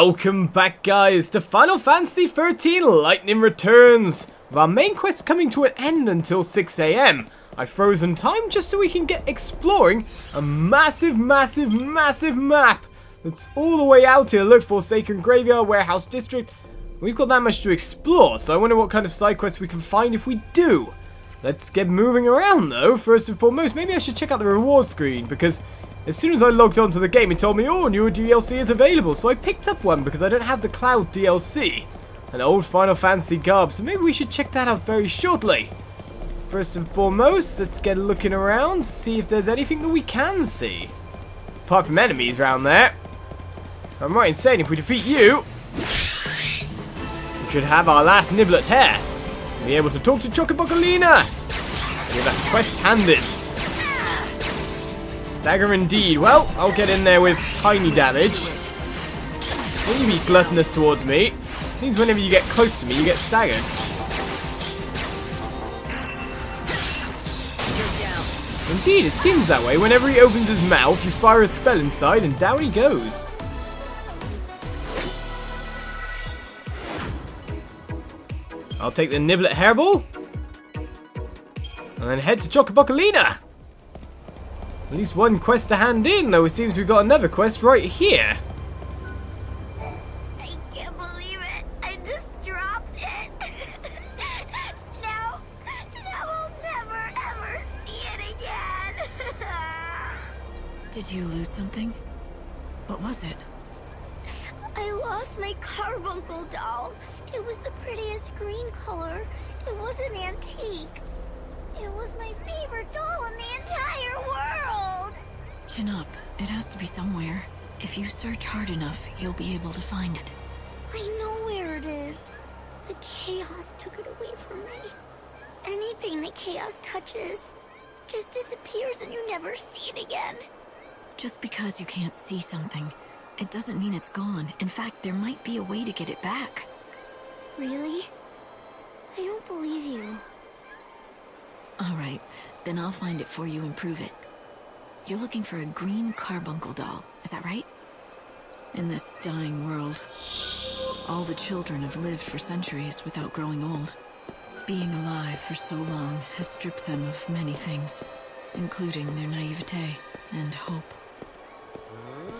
Welcome back, guys, to Final Fantasy XIII Lightning Returns, with our main quest coming to an end until 6 AM. I've frozen time just so we can get exploring a massive map that's all the way out here. Look, Forsaken Graveyard, Warehouse District. We've got that much to explore, so I wonder what kind of side quests we can find if we do. Let's get moving around, though. First and foremost, maybe I should check out the reward screen, because as soon as I logged onto the game, it told me, oh, newer DLC is available, so I picked up one because I don't have the Cloud DLC. An old Final Fantasy garb, so maybe we should check that out very shortly. First and foremost, let's get looking around, see if there's anything that we can see. Apart from enemies around there. I'm right in saying if we defeat you, we should have our last Niblet hair. Be able to talk to Chocobocolina. Get that quest handed. Stagger indeed. Well, I'll get in there with tiny damage. Will you be gluttonous towards me? Seems whenever you get close to me, you get staggered. Indeed, it seems that way. Whenever he opens his mouth, you fire a spell inside and down he goes. I'll take the Niblet Hairball. And then head to Chocobocolina. At least one quest to hand in, though it seems we've got another quest right here. I can't believe it. I just dropped it. Now I'll never ever see it again. Did you lose something? What was it? I lost my Carbuncle doll. It was the prettiest green color. It was an antique. It was my favorite doll in the entire world. Chin up. It has to be somewhere. If you search hard enough, you'll be able to find it. I know where it is. The chaos took it away from me. Anything that chaos touches just disappears and you never see it again. Just because you can't see something, it doesn't mean it's gone. In fact, there might be a way to get it back. Really? I don't believe you. Alright, then I'll find it for you and prove it. You're looking for a green Carbuncle doll, is that right? In this dying world, all the children have lived for centuries without growing old. Being alive for so long has stripped them of many things, including their naivete and hope.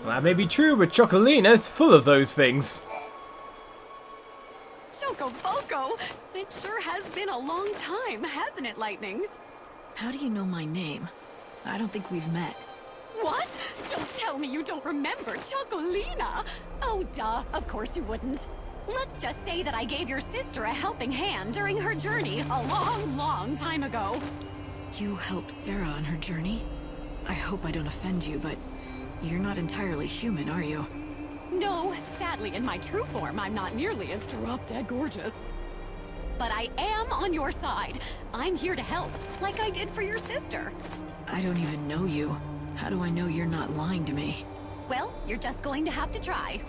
Well, that may be true, but Chocolina's full of those things. Chocoboco! It sure has been a long time, hasn't it, Lightning? How do you know my name? I don't think we've met. What? Don't tell me you don't remember Chocolina! Oh, duh, of course you wouldn't. Let's just say that I gave your sister a helping hand during her journey a long time ago. You helped Sarah on her journey? I hope I don't offend you, but you're not entirely human, are you? No, sadly, in my true form, I'm not nearly as drop-dead gorgeous. But I am on your side. I'm here to help, like I did for your sister. I don't even know you. How do I know you're not lying to me? Well, you're just going to have to try.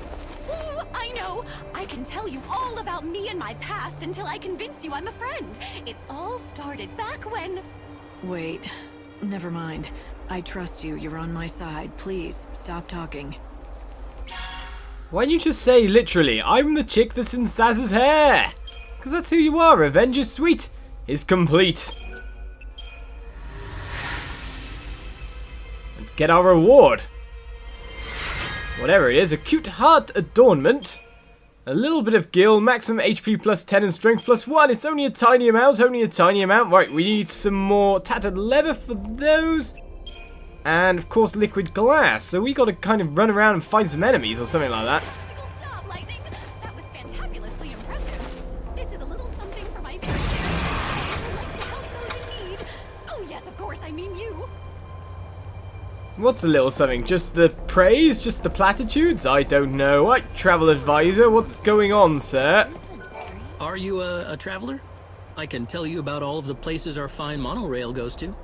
Ooh, I know! I can tell you all about me and my past until I convince you I'm a friend. It all started back when... Wait, never mind. I trust you. You're on my side. Please, stop talking. Why don't you just say, literally, I'm the chick that's in Saz's hair? Because that's who you are. Avenger's Suite is complete. Let's get our reward. Whatever it is, a cute heart adornment. A little bit of gil, maximum HP plus 10 and strength plus 1. It's only a tiny amount, Right, we need some more tattered leather for those. And, of course, liquid glass. So we got to kind of run around and find some enemies or something like that. Good job, Lightning! That was fantabulously impressive. This is a little something for my very who likes to help those in need. Oh yes, of course, I mean you. What's a little something? Just the praise? Just the platitudes? I don't know. What, travel advisor? What's going on, sir? Are you a traveler? I can tell you about all of the places our fine monorail goes to.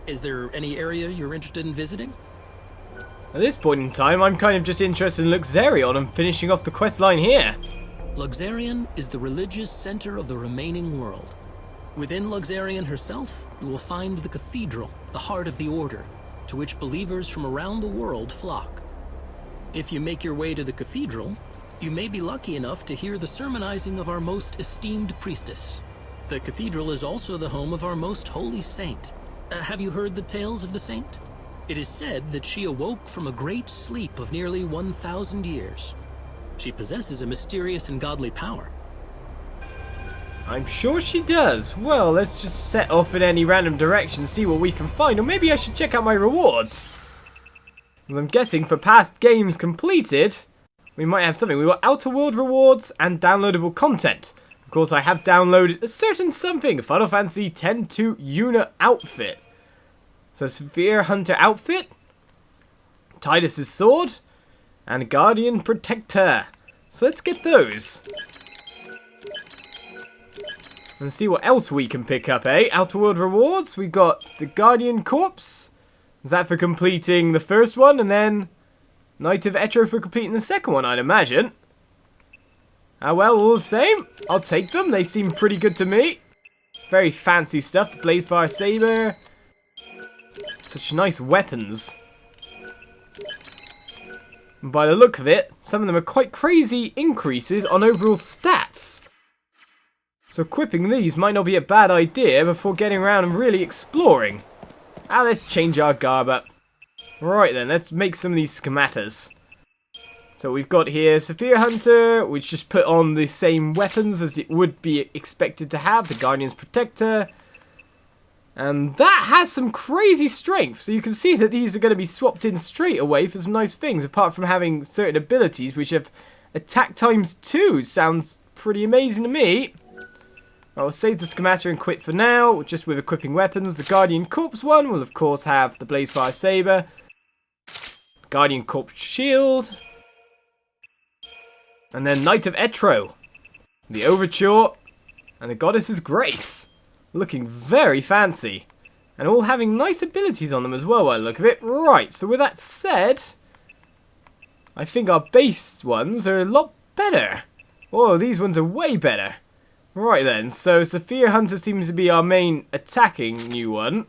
Is there any area you're interested in visiting? At this point in time, I'm kind of just interested in Luxerion and finishing off the quest line here. Luxerion is the religious center of the remaining world. Within Luxerion herself, you will find the cathedral, the heart of the order, to which believers from around the world flock. If you make your way to the cathedral, you may be lucky enough to hear the sermonizing of our most esteemed priestess. The cathedral is also the home of our most holy saint. Have you heard the tales of the saint? It is said that she awoke from a great sleep of nearly 1,000 years. She possesses a mysterious and godly power. I'm sure she does. Well, let's just set off in any random direction, see what we can find, or maybe I should check out my rewards. Because I'm guessing for past games completed, we might have something. We got Outer World rewards and downloadable content. Of course, I have downloaded a certain something, Final Fantasy X-2 Yuna outfit. So, Sphere Hunter outfit, Tidus's sword, and Guardian Protector. So let's get those. And see what else we can pick up, eh? Outer World rewards, we got the Guardian Corpse. Is that for completing the first one? And then Knight of Etro for completing the second one, I'd imagine. Ah well, all the same. I'll take them. They seem pretty good to me. Very fancy stuff. The Blazefire Saber. Such nice weapons. And by the look of it, some of them are quite crazy increases on overall stats. So equipping these might not be a bad idea before getting around and really exploring. Ah, let's change our garb up. Right then, let's make some of these schematas. So we've got here Sphere Hunter, which just put on the same weapons as it would be expected to have. The Guardian's Protector. And that has some crazy strength. So you can see that these are going to be swapped in straight away for some nice things. Apart from having certain abilities which have attack times 2. Sounds pretty amazing to me. I'll save the schemata and quit for now, just with equipping weapons. The Guardian Corpse one will of course have the Blazefire Saber, Guardian Corpse Shield, and then Knight of Etro, the Overture, and the Goddess's Grace. Looking very fancy. And all having nice abilities on them as well by the look of it. Right, so with that said, I think our base ones are a lot better. Whoa, these ones are way better. Right then, so Sphere Hunter seems to be our main attacking new one.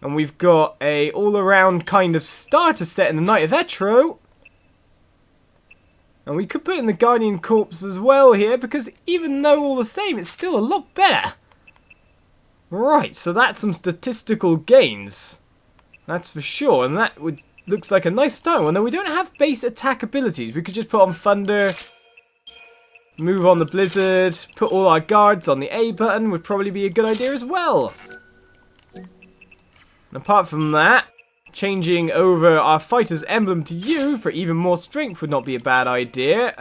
And we've got a all-around kind of starter set in the Knight of Etro. And we could put in the Guardian Corpse as well here, because even though all the same, it's still a lot better. Right, so that's some statistical gains. That's for sure, and that looks like a nice start one. Though we don't have base attack abilities, we could just put on Thunder, move on the Blizzard, put all our guards on the A button would probably be a good idea as well. And apart from that, changing over our fighter's emblem to U for even more strength would not be a bad idea.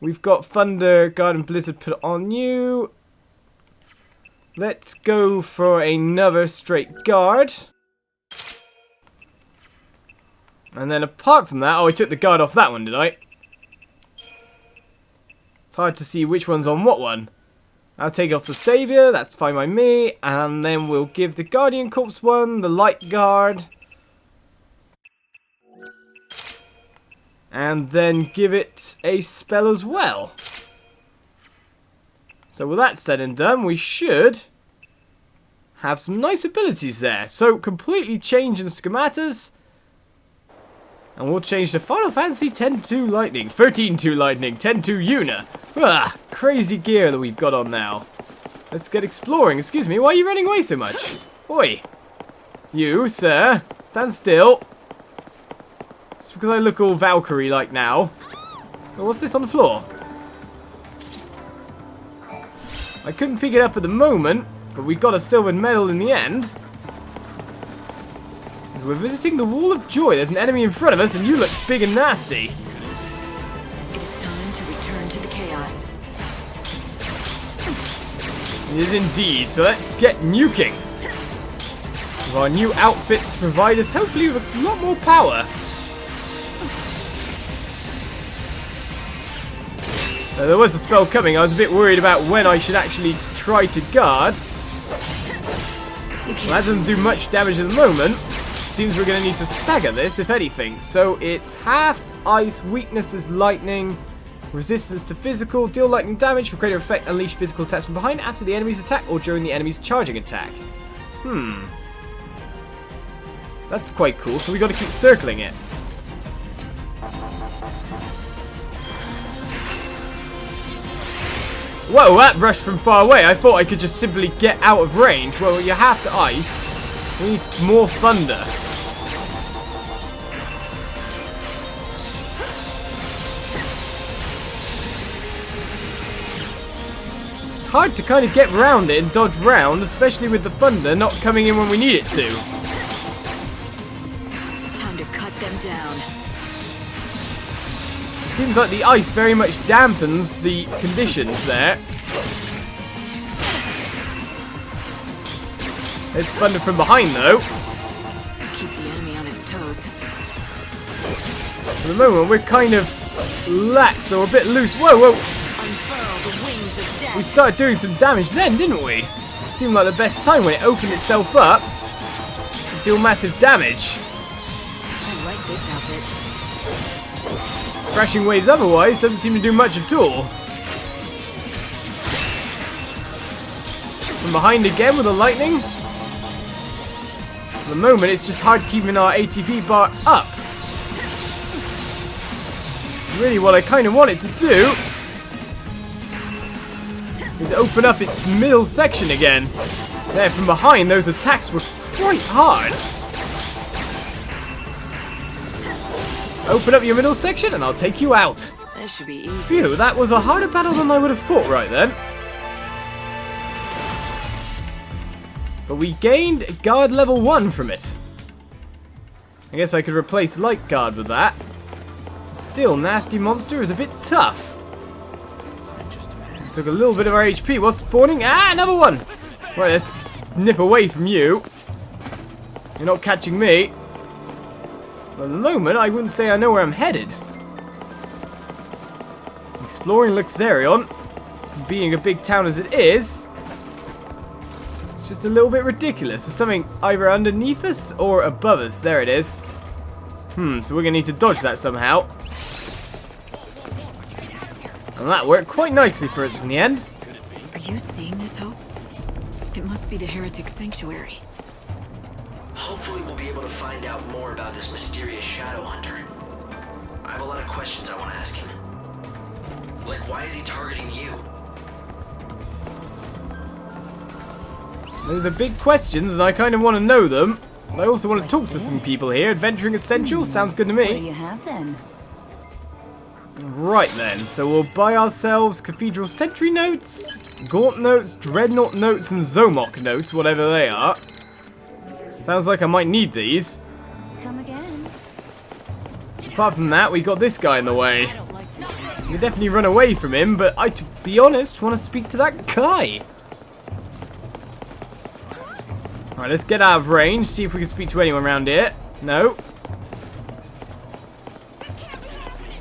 We've got Thunder, Guard and Blizzard put on you. Let's go for another straight guard. And then apart from that, oh, I took the guard off that one, did I? It's hard to see which one's on what one. I'll take off the Saviour, that's fine by me. And then we'll give the Guardian Corpse one, the Light Guard. And then give it a spell as well. So with that said and done, we should have some nice abilities there. So completely changing schematas. And we'll change to Final Fantasy X-2 Lightning, 13-2 Lightning, 10-2 Yuna. Ah, crazy gear that we've got on now. Let's get exploring. Excuse me, why are you running away so much? Oi. You, sir, stand still. Just because I look all Valkyrie-like now. Oh, what's this on the floor? I couldn't pick it up at the moment, but we got a silver medal in the end. We're visiting the Wall of Joy. There's an enemy in front of us, and you look big and nasty. It is time to return to the chaos. It is indeed. So let's get nuking. With our new outfits to provide us, hopefully, with a lot more power. There was a spell coming. I was a bit worried about when I should actually try to guard. Well, that doesn't do much damage at the moment. Seems we're going to need to stagger this, if anything. So it's half ice, weakness is lightning, resistance to physical, deal lightning damage, for greater effect, unleash physical attacks from behind after the enemy's attack or during the enemy's charging attack. That's quite cool, so we got to keep circling it. Whoa, that rushed from far away. I thought I could just simply get out of range. Well, you have to ice. We need more thunder. It's hard to kind of get around it and dodge round, especially with the thunder not coming in when we need it to. Time to cut them down. Seems like the ice very much dampens the conditions there. It's thunder from behind though. Keep the enemy on its toes. For the moment we're kind of lax or a bit loose. Whoa, whoa! Unfurl the wings of death. We started doing some damage then, didn't we? Seemed like the best time when it opened itself up to deal massive damage. I like this outfit. Crashing waves otherwise doesn't seem to do much at all. From behind again with the lightning. For the moment it's just hard keeping our ATP bar up. Really what I kind of want it to do is open up its middle section again. There from behind those attacks were quite hard. Open up your middle section and I'll take you out. That should be easy. Phew, that was a harder battle than I would have thought right then. But we gained guard level 1 from it. I guess I could replace light guard with that. Still, nasty monster is a bit tough. Took a little bit of our HP. What's spawning? Ah, another one! Right, let's nip away from you. You're not catching me. At the moment, I wouldn't say I know where I'm headed. Exploring Luxerion, being a big town as it is, it's just a little bit ridiculous. There's something either underneath us or above us. There it is. So we're going to need to dodge that somehow. And that worked quite nicely for us in the end. Are you seeing this, Hope? It must be the Heretic Sanctuary. Hopefully we'll be able to find out more about this mysterious shadow hunter. I have a lot of questions I want to ask him. Like, why is he targeting you? Those are big questions and I kind of want to know them. But I also want to talk to some people here. Adventuring Essentials sounds good to What do me. you have then? Right then, so we'll buy ourselves Cathedral Sentry notes, Gaunt notes, Dreadnought notes, and Zomok notes, whatever they are. Sounds like I might need these. Come again. Apart from that, we got this guy in the way. We can definitely run away from him, but I, to be honest, want to speak to that guy. Alright, let's get out of range, see if we can speak to anyone around here. No.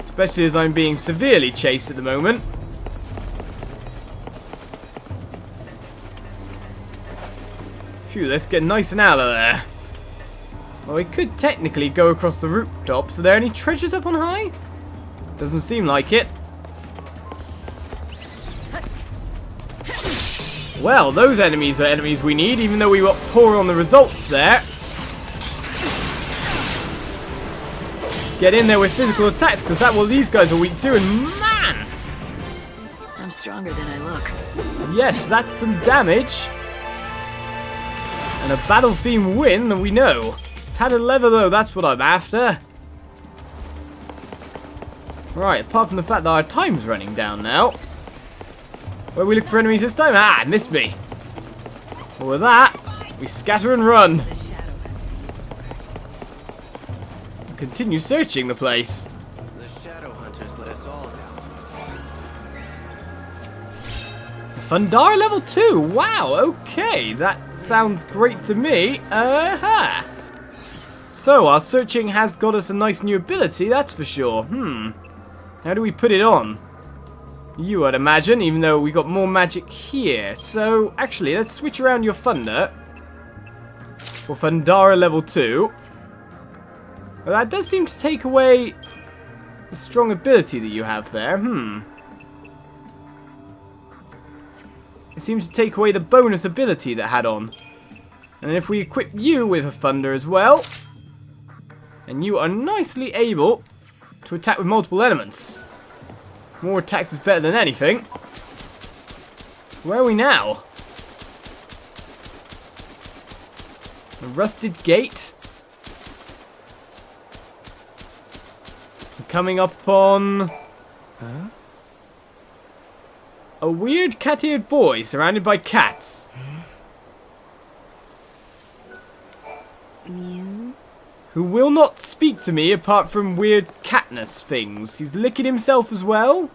Especially as I'm being severely chased at the moment. Phew, let's get nice and out of there. Well, we could technically go across the rooftops. Are there any treasures up on high? Doesn't seem like it. Well, those enemies are enemies we need, even though we got poor on the results there. Get in there with physical attacks, because that's what these guys are weak to, and man! I'm stronger than I look. Yes, that's some damage. And a battle theme win that we know. Tattered leather though, that's what I'm after. Right, apart from the fact that our time's running down now. Where we look for enemies this time? Ah, missed me. Well, with that, we scatter and run. Continue searching the place. The shadow hunters let us all down. Fundar level 2. Wow, okay. That sounds great to me. So, our searching has got us a nice new ability, that's for sure. How do we put it on? You, I'd imagine, even though we got more magic here. So, actually, let's switch around your Thunder. For Fundara level 2. Well, that does seem to take away the strong ability that you have there. It seems to take away the bonus ability that had on. And if we equip you with a Thunder as well, then you are nicely able to attack with multiple elements. More attacks is better than anything. Where are we now? A rusted gate. I'm coming up on... Huh? A weird cat-eared boy surrounded by cats. Mew? Who will not speak to me apart from weird catness things. He's licking himself as well.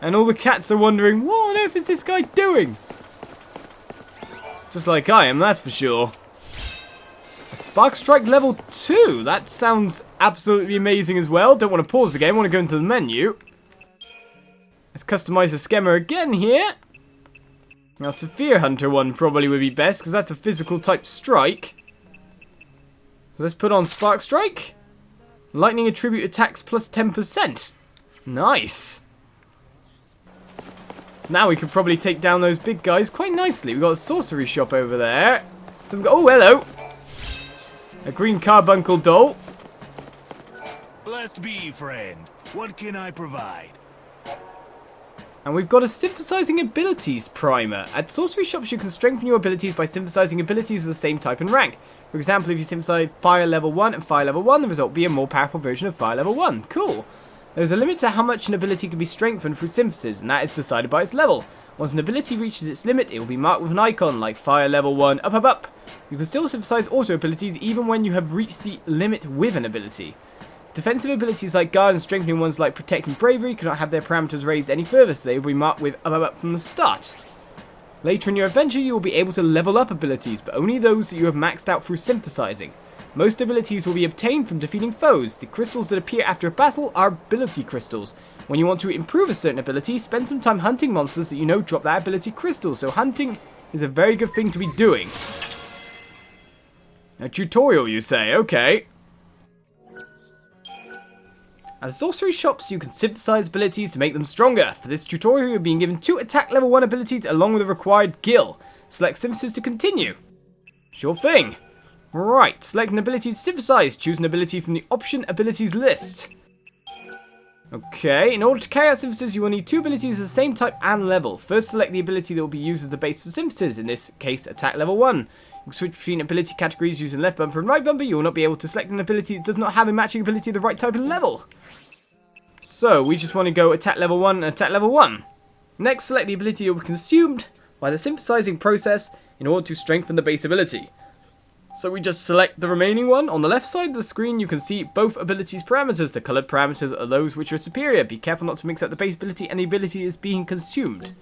And all the cats are wondering, what on earth is this guy doing? Just like I am, that's for sure. A Spark Strike level 2. That sounds absolutely amazing as well. Don't want to pause the game, I want to go into the menu. Let's customize the Skemmer again here. Now, Severe Hunter one probably would be best, because that's a physical type strike. So let's put on Spark Strike. Lightning attribute attacks plus 10%. Nice. So now we could probably take down those big guys quite nicely. We've got a sorcery shop over there. Oh, hello. A green carbuncle doll. Blessed be, friend. What can I provide? And we've got a synthesizing abilities primer. At sorcery shops, you can strengthen your abilities by synthesizing abilities of the same type and rank. For example, if you synthesize Fire level 1 and Fire level 1, the result will be a more powerful version of Fire level 1. Cool. There's a limit to how much an ability can be strengthened through synthesis, and that is decided by its level. Once an ability reaches its limit, it will be marked with an icon, like Fire level 1, up, up, up. You can still synthesize auto abilities even when you have reached the limit with an ability. Defensive abilities like Guard and strengthening ones like Protect and Bravery cannot have their parameters raised any further, so they will be marked with up, up, up from the start. Later in your adventure, you will be able to level up abilities, but only those that you have maxed out through synthesizing. Most abilities will be obtained from defeating foes. The crystals that appear after a battle are ability crystals. When you want to improve a certain ability, spend some time hunting monsters that you know drop that ability crystal, so hunting is a very good thing to be doing. A tutorial, you say? Okay. At sorcery shops, you can synthesize abilities to make them stronger. For this tutorial, you're being given 2 attack level 1 abilities along with a required gil. Select synthesis to continue. Sure thing. Right, select an ability to synthesize. Choose an ability from the option abilities list. Okay, in order to carry out synthesis, you will need 2 abilities of the same type and level. First, select the ability that will be used as the base for synthesis, in this case, attack level 1. You can switch between ability categories using left bumper and right bumper. You will not be able to select an ability that does not have a matching ability of the right type and level. So, we just want to go attack level 1 and attack level 1. Next, select the ability that will be consumed by the synthesizing process in order to strengthen the base ability. So we just select the remaining one. On the left side of the screen, you can see both abilities parameters. The colored parameters are those which are superior. Be careful not to mix up the base ability and the ability is being consumed.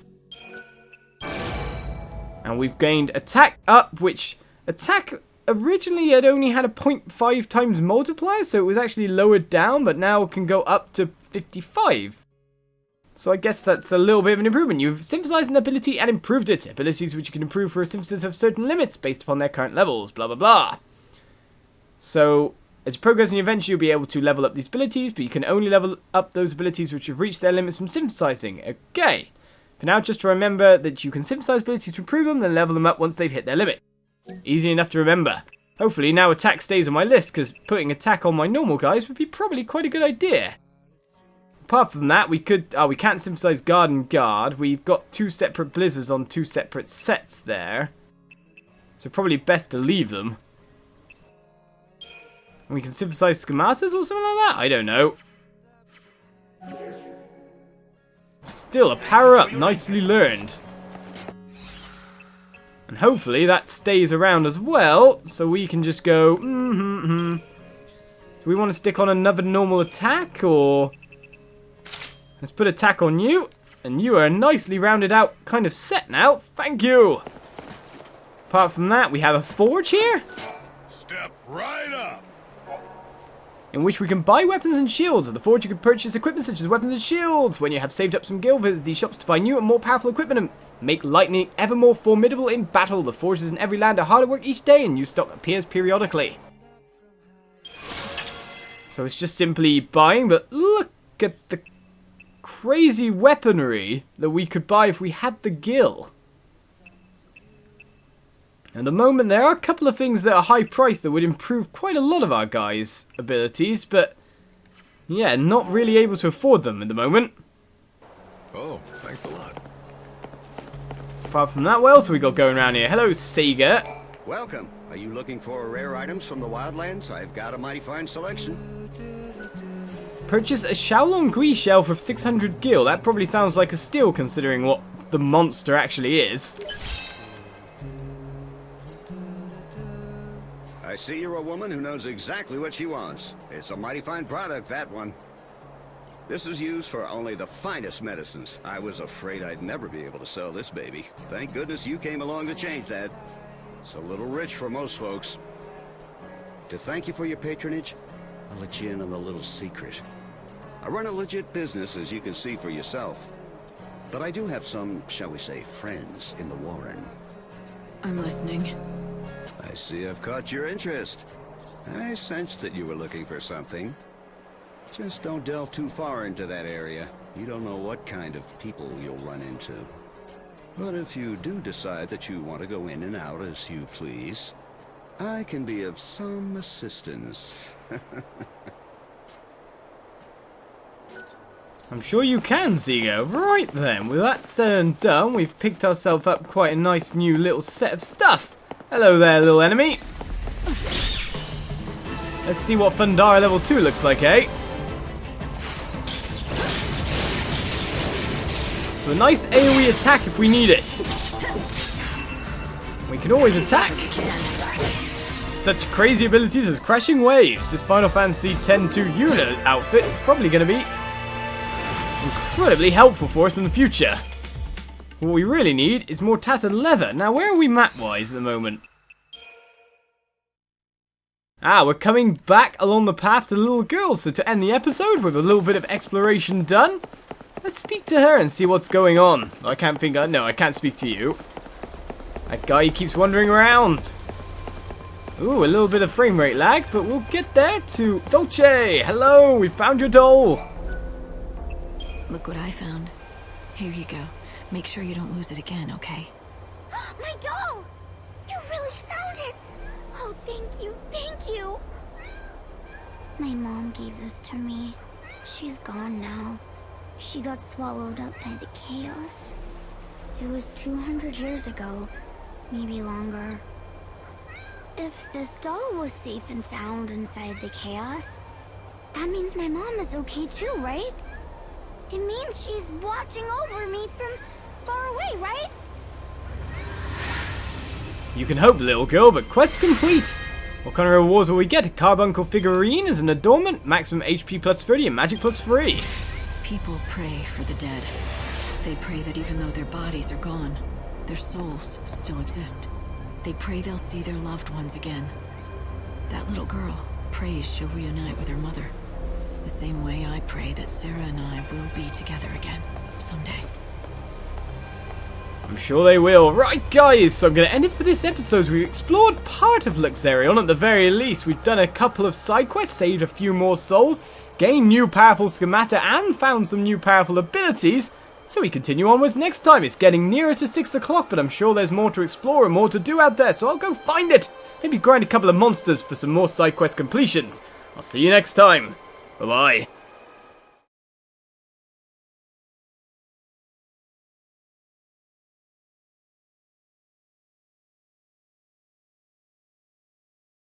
And we've gained attack up, which attack originally had only had a 0.5 times multiplier, so it was actually lowered down, but now it can go up to 55. So I guess that's a little bit of an improvement. You've synthesized an ability and improved it. Abilities which you can improve for a synthesis have certain limits based upon their current levels, blah blah blah. So, as you progress in your adventure, you'll be able to level up these abilities, but you can only level up those abilities which have reached their limits from synthesizing. Okay. For now, just to remember that you can synthesize abilities to improve them, then level them up once they've hit their limit. Easy enough to remember. Hopefully now attack stays on my list, because putting attack on my normal guys would be probably quite a good idea. Apart from that, we can't synthesize guard and guard. We've got 2 separate blizzards on 2 separate sets there. So probably best to leave them. And we can synthesize schematas or something like that? I don't know. Still, a power up. Nicely learned. And hopefully that stays around as well, so we can just go, Do we want to stick on another normal attack, or... Let's put attack on you, and you are nicely rounded out kind of set now. Thank you. Apart from that, we have a forge here. Step right up. In which we can buy weapons and shields. At the forge, you can purchase equipment such as weapons and shields. When you have saved up some gil, visit these shops to buy new and more powerful equipment and make lightning ever more formidable in battle. The forges in every land are hard at work each day, and new stock appears periodically. So it's just simply buying, but look at the crazy weaponry that we could buy if we had the gil. At the moment, there are a couple of things that are high priced that would improve quite a lot of our guys' abilities, but yeah, not really able to afford them at the moment. Oh, thanks a lot. Apart from that, what else have we got going around here? Hello, Sega. Welcome. Are you looking for rare items from the wildlands? I've got a mighty fine selection. Purchase a Shaolong Gui shell for 600 gil. That probably sounds like a steal considering what the monster actually is. I see you're a woman who knows exactly what she wants. It's a mighty fine product, that one. This is used for only the finest medicines. I was afraid I'd never be able to sell this baby. Thank goodness you came along to change that. It's a little rich for most folks. To thank you for your patronage, I'll let you in on a little secret. I run a legit business, as you can see for yourself. But I do have some, shall we say, friends in the Warren. I'm listening. I see I've caught your interest. I sensed that you were looking for something. Just don't delve too far into that area. You don't know what kind of people you'll run into. But if you do decide that you want to go in and out as you please, I can be of some assistance. I'm sure you can, Zigo. Right then, with that said and done, we've picked ourselves up quite a nice new little set of stuff. Hello there, little enemy. Let's see what Fundara level 2 looks like, eh? So a nice AoE attack if we need it. We can always attack. Such crazy abilities as Crashing Waves. This Final Fantasy X-2 unit outfit is probably going to be incredibly helpful for us in the future. What we really need is more tattered leather. Now, where are we map-wise at the moment? Ah, we're coming back along the path to the little girl. So to end the episode with a little bit of exploration done, let's speak to her and see what's going on. I can't speak to you. That guy keeps wandering around. Ooh, a little bit of frame rate lag, but we'll get there to Dolce. Hello, we found your doll. Look what I found. Here you go. Make sure you don't lose it again, okay? My doll! You really found it! Oh, thank you, thank you! My mom gave this to me. She's gone now. She got swallowed up by the chaos. It was 200 years ago, maybe longer. If this doll was safe and sound inside the chaos, that means my mom is okay too, right? It means she's watching over me from far away, right? You can hope, little girl, but quest complete. What kind of rewards will we get? A Carbuncle figurine as an adornment, maximum HP plus 30 and magic plus 3. People pray for the dead. They pray that even though their bodies are gone, their souls still exist. They pray they'll see their loved ones again. That little girl prays she'll reunite with her mother. The same way I pray that Sarah and I will be together again someday. I'm sure they will. Right, guys, so I'm going to end it for this episode. We've explored part of Luxerion at the very least. We've done a couple of side quests, saved a few more souls, gained new powerful schemata, and found some new powerful abilities. So we continue onwards next time. It's getting nearer to 6 o'clock, but I'm sure there's more to explore and more to do out there, so I'll go find it. Maybe grind a couple of monsters for some more side quest completions. I'll see you next time. Bye-bye.